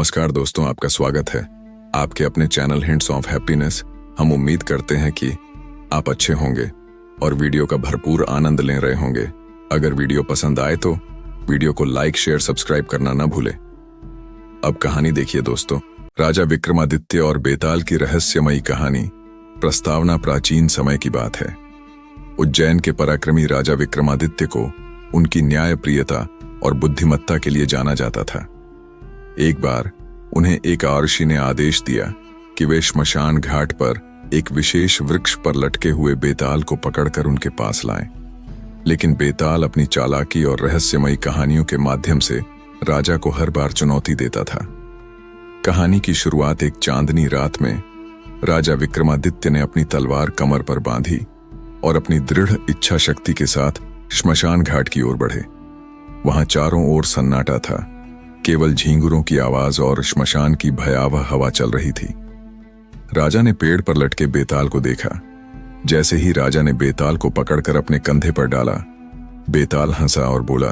नमस्कार दोस्तों, आपका स्वागत है आपके अपने चैनल हिंट्स ऑफ हैप्पीनेस। हम उम्मीद करते हैं कि आप अच्छे होंगे और वीडियो का भरपूर आनंद ले रहे होंगे। अगर वीडियो पसंद आए तो वीडियो को लाइक, शेयर, सब्सक्राइब करना ना भूलें। अब कहानी देखिए दोस्तों। राजा विक्रमादित्य और बेताल की रहस्यमयी कहानी। प्रस्तावना प्राचीन समय की बात है। उज्जैन के पराक्रमी राजा विक्रमादित्य को उनकी न्यायप्रियता और बुद्धिमत्ता के लिए जाना जाता था। एक बार उन्हें एक आर्षि ने आदेश दिया कि वे श्मशान घाट पर एक विशेष वृक्ष पर लटके हुए बेताल को पकड़कर उनके पास लाएं। लेकिन बेताल अपनी चालाकी और रहस्यमयी कहानियों के माध्यम से राजा को हर बार चुनौती देता था। कहानी की शुरुआत एक चांदनी रात में राजा विक्रमादित्य ने अपनी तलवार कमर पर बांधी और अपनी दृढ़ इच्छा शक्ति के साथ श्मशान घाट की ओर बढ़े। वहां चारों ओर सन्नाटा था, केवल झींगुरों की आवाज और श्मशान की भयावह हवा चल रही थी। राजा ने पेड़ पर लटके बेताल को देखा। जैसे ही राजा ने बेताल को पकड़कर अपने कंधे पर डाला, बेताल हंसा और बोला,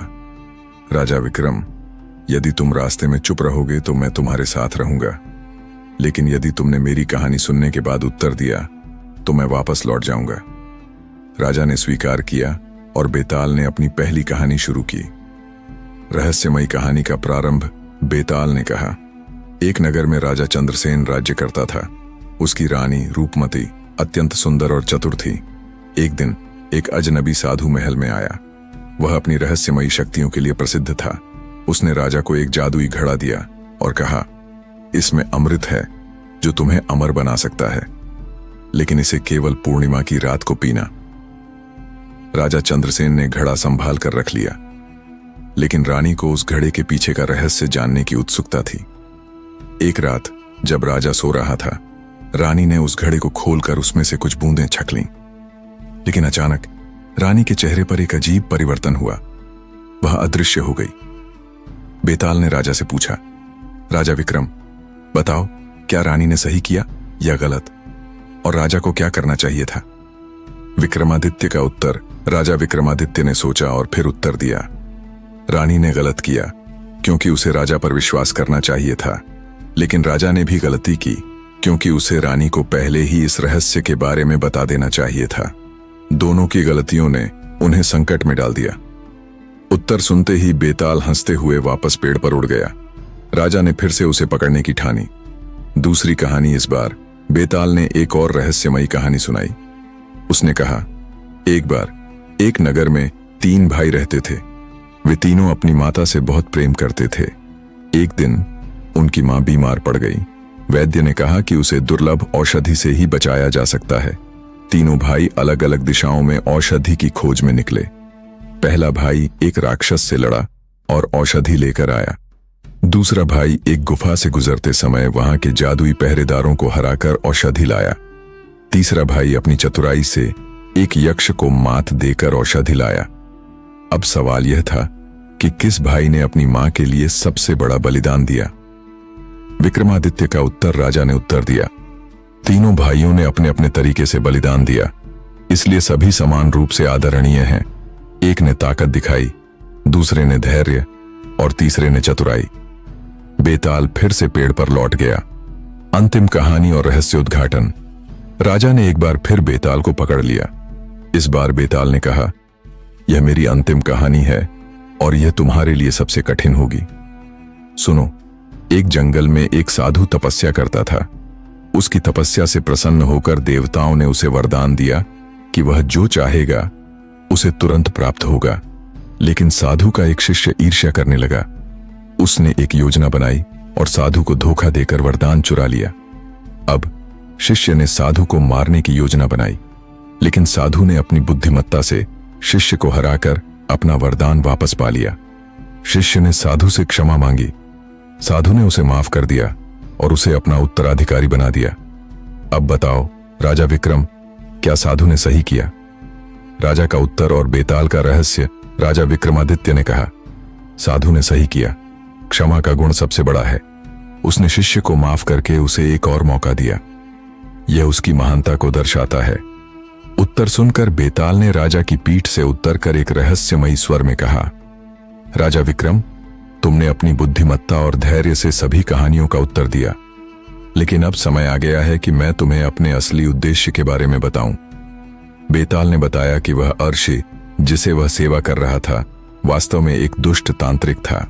राजा विक्रम, यदि तुम रास्ते में चुप रहोगे तो मैं तुम्हारे साथ रहूंगा, लेकिन यदि तुमने मेरी कहानी सुनने के बाद उत्तर दिया तो मैं वापस लौट जाऊंगा। राजा ने स्वीकार किया और बेताल ने अपनी पहली कहानी शुरू की। रहस्यमयी कहानी का प्रारंभ। बेताल ने कहा, एक नगर में राजा चंद्रसेन राज्य करता था। उसकी रानी रूपमती अत्यंत सुंदर और चतुर थी। एक दिन एक अजनबी साधु महल में आया। वह अपनी रहस्यमयी शक्तियों के लिए प्रसिद्ध था। उसने राजा को एक जादुई घड़ा दिया और कहा, इसमें अमृत है जो तुम्हें अमर बना सकता है, लेकिन इसे केवल पूर्णिमा की रात को पीना। राजा चंद्रसेन ने घड़ा संभाल कर रख लिया, लेकिन रानी को उस घड़े के पीछे का रहस्य जानने की उत्सुकता थी। एक रात जब राजा सो रहा था, रानी ने उस घड़े को खोलकर उसमें से कुछ बूंदें छक लीं। लेकिन अचानक रानी के चेहरे पर एक अजीब परिवर्तन हुआ। वह अदृश्य हो गई। बेताल ने राजा से पूछा, राजा विक्रम, बताओ, क्या रानी ने सही किया या गलत, और राजा को क्या करना चाहिए था? विक्रमादित्य का उत्तर। राजा विक्रमादित्य ने सोचा और फिर उत्तर दिया, रानी ने गलत किया क्योंकि उसे राजा पर विश्वास करना चाहिए था, लेकिन राजा ने भी गलती की क्योंकि उसे रानी को पहले ही इस रहस्य के बारे में बता देना चाहिए था। दोनों की गलतियों ने उन्हें संकट में डाल दिया। उत्तर सुनते ही बेताल हंसते हुए वापस पेड़ पर उड़ गया। राजा ने फिर से उसे पकड़ने की ठानी। दूसरी कहानी। इस बार बेताल ने एक और रहस्यमयी कहानी सुनाई। उसने कहा, एक बार एक नगर में 3 भाई रहते थे। वे तीनों अपनी माता से बहुत प्रेम करते थे। एक दिन उनकी मां बीमार पड़ गई। वैद्य ने कहा कि उसे दुर्लभ औषधि से ही बचाया जा सकता है। तीनों भाई अलग अलग दिशाओं में औषधि की खोज में निकले। पहला भाई एक राक्षस से लड़ा और औषधि लेकर आया। दूसरा भाई एक गुफा से गुजरते समय वहां के जादुई पहरेदारों को हराकर औषधि लाया। तीसरा भाई अपनी चतुराई से एक यक्ष को मात देकर औषधि लाया। अब सवाल यह था कि किस भाई ने अपनी मां के लिए सबसे बड़ा बलिदान दिया? विक्रमादित्य का उत्तर। राजा ने उत्तर दिया, तीनों भाइयों ने अपने अपने तरीके से बलिदान दिया, इसलिए सभी समान रूप से आदरणीय हैं। एक ने ताकत दिखाई, दूसरे ने धैर्य और तीसरे ने चतुराई। बेताल फिर से पेड़ पर लौट गया। अंतिम कहानी और रहस्य उद्घाटन। राजा ने एक बार फिर बेताल को पकड़ लिया। इस बार बेताल ने कहा, यह मेरी अंतिम कहानी है और यह तुम्हारे लिए सबसे कठिन होगी। सुनो, एक जंगल में एक साधु तपस्या करता था। उसकी तपस्या से प्रसन्न होकर देवताओं ने उसे वरदान दिया कि वह जो चाहेगा उसे तुरंत प्राप्त होगा। लेकिन साधु का एक शिष्य ईर्ष्या करने लगा। उसने एक योजना बनाई और साधु को धोखा देकर वरदान चुरा लिया। अब शिष्य ने साधु को मारने की योजना बनाई, लेकिन साधु ने अपनी बुद्धिमत्ता से शिष्य को हराकर अपना वरदान वापस पा लिया। शिष्य ने साधु से क्षमा मांगी। साधु ने उसे माफ कर दिया और उसे अपना उत्तराधिकारी बना दिया। अब बताओ राजा विक्रम, क्या साधु ने सही किया? राजा का उत्तर और बेताल का रहस्य। राजा विक्रमादित्य ने कहा, साधु ने सही किया। क्षमा का गुण सबसे बड़ा है। उसने शिष्य को माफ करके उसे एक और मौका दिया। यह उसकी महानता को दर्शाता है। उत्तर सुनकर बेताल ने राजा की पीठ से उतरकर एक रहस्यमयी स्वर में कहा, राजा विक्रम, तुमने अपनी बुद्धिमत्ता और धैर्य से सभी कहानियों का उत्तर दिया, लेकिन अब समय आ गया है कि मैं तुम्हें अपने असली उद्देश्य के बारे में बताऊं। बेताल ने बताया कि वह अर्शी, जिसे वह सेवा कर रहा था, वास्तव में एक दुष्ट तांत्रिक था।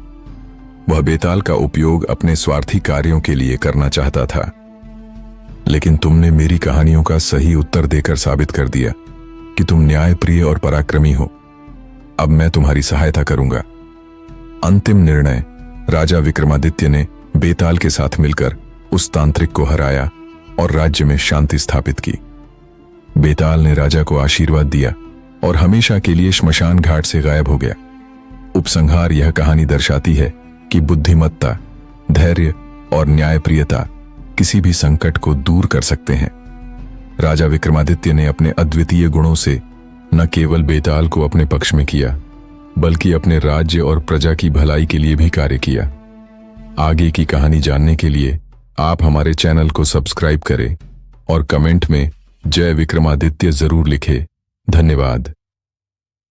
वह बेताल का उपयोग अपने स्वार्थी कार्यों के लिए करना चाहता था। लेकिन तुमने मेरी कहानियों का सही उत्तर देकर साबित कर दिया कि तुम न्यायप्रिय और पराक्रमी हो। अब मैं तुम्हारी सहायता करूंगा। अंतिम निर्णय, राजा विक्रमादित्य ने बेताल के साथ मिलकर उस तांत्रिक को हराया और राज्य में शांति स्थापित की। बेताल ने राजा को आशीर्वाद दिया और हमेशा के लिए श्मशान घाट से गायब हो गया। उपसंहार, यह कहानी दर्शाती है कि बुद्धिमत्ता, धैर्य और न्यायप्रियता किसी भी संकट को दूर कर सकते हैं। राजा विक्रमादित्य ने अपने अद्वितीय गुणों से न केवल बेताल को अपने पक्ष में किया, बल्कि अपने राज्य और प्रजा की भलाई के लिए भी कार्य किया। आगे की कहानी जानने के लिए आप हमारे चैनल को सब्सक्राइब करें और कमेंट में जय विक्रमादित्य जरूर लिखें। धन्यवाद।